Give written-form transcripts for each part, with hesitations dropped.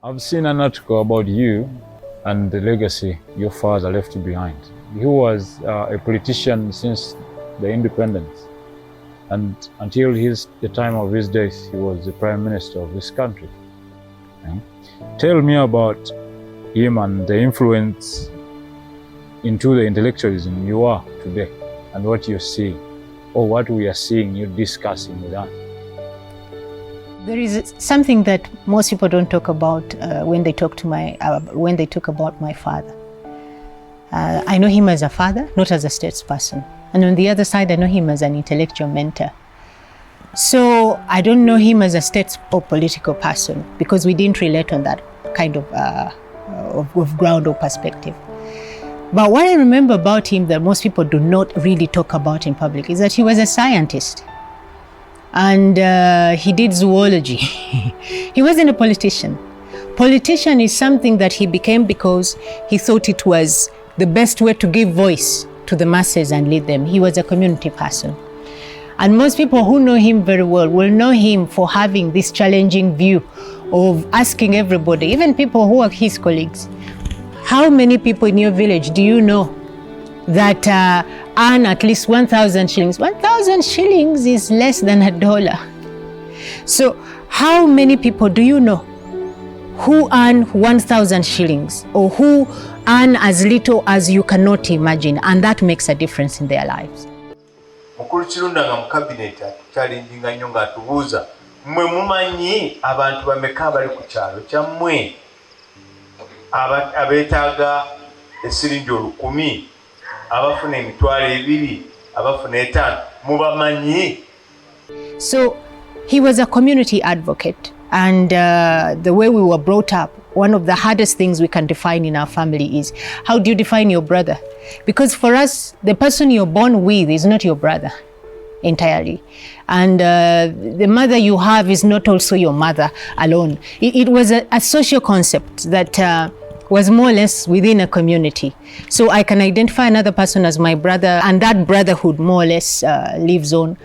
I've seen an article about you and the legacy your father left behind. He was a politician since the independence, and until the time of his death, he was the Prime Minister of this country. Tell me about him and the influence into the intellectualism you are today, and what you're seeing, or what we are seeing you discussing with us. There is something that most people don't talk about when they talk about my father. I know him as a father, not as a statesperson. And on the other side, I know him as an intellectual mentor. So I don't know him as a state or political person because we didn't relate on that kind of ground or perspective. But what I remember about him that most people do not really talk about in public is that he was a scientist. And he did zoology. He wasn't a politician. Politician is something that he became because he thought it was the best way to give voice to the masses and lead them. He was a community person. And most people who know him very well will know him for having this challenging view of asking everybody, even people who are his colleagues, how many people in your village do you know that earn at least 1,000 shillings? 1,000 shillings is less than $1. So how many people do you know who earn 1,000 shillings or who earn as little as you cannot imagine, and that makes a difference in their lives? Mukulu Kirunda nga mu cabinet atuchallenginga nnyo ng'atubuuza mmwe mumanyi abantu bameka bali ku kyalo kyammwe abeetaaga esiringi 1,000, abafuna emitwalo 2, abafuna 5, mubamanyi? So he was a community advocate, and the way we were brought up, one of the hardest things we can define in our family is, how do you define your brother? Because for us, the person you're born with is not your brother entirely. And the mother you have is not also your mother alone. It was a social concept that was more or less within a community. So I can identify another person as my brother, and that brotherhood more or less lives on.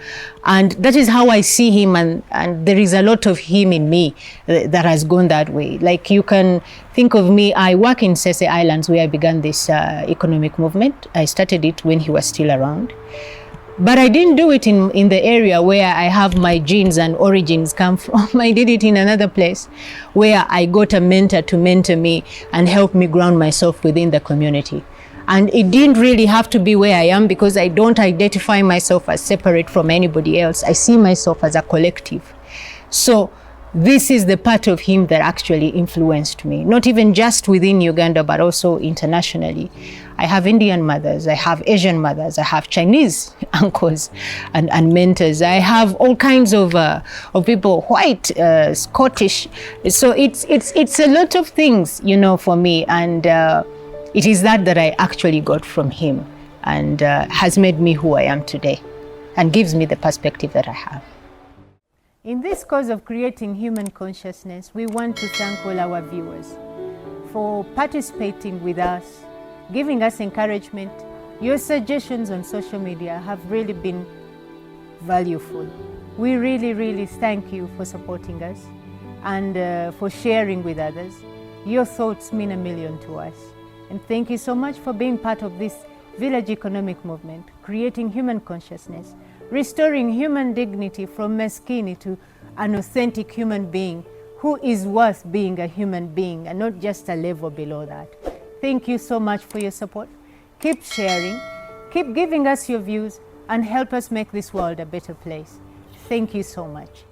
And that is how I see him, and there is a lot of him in me that has gone that way. Like, you can think of me, I work in Sese Islands where I began this economic movement. I started it when he was still around. But I didn't do it in the area where I have my genes and origins come from. I did it in another place where I got a mentor to mentor me and help me ground myself within the community. And it didn't really have to be where I am, because I don't identify myself as separate from anybody else. I see myself as a collective. So this is the part of him that actually influenced me, not even just within Uganda, but also internationally. I have Indian mothers, I have Asian mothers, I have Chinese uncles and mentors. I have all kinds of people, white, Scottish. So it's a lot of things, you know, for me. And it is that I actually got from him, and has made me who I am today and gives me the perspective that I have. In this cause of creating human consciousness, we want to thank all our viewers for participating with us, giving us encouragement. Your suggestions on social media have really been valuable. We really thank you for supporting us and for sharing with others. Your thoughts mean a million to us. And thank you so much for being part of this village economic movement, creating human consciousness, restoring human dignity from Meskini to an authentic human being who is worth being a human being and not just a level below that. Thank you so much for your support. Keep sharing, keep giving us your views, and help us make this world a better place. Thank you so much.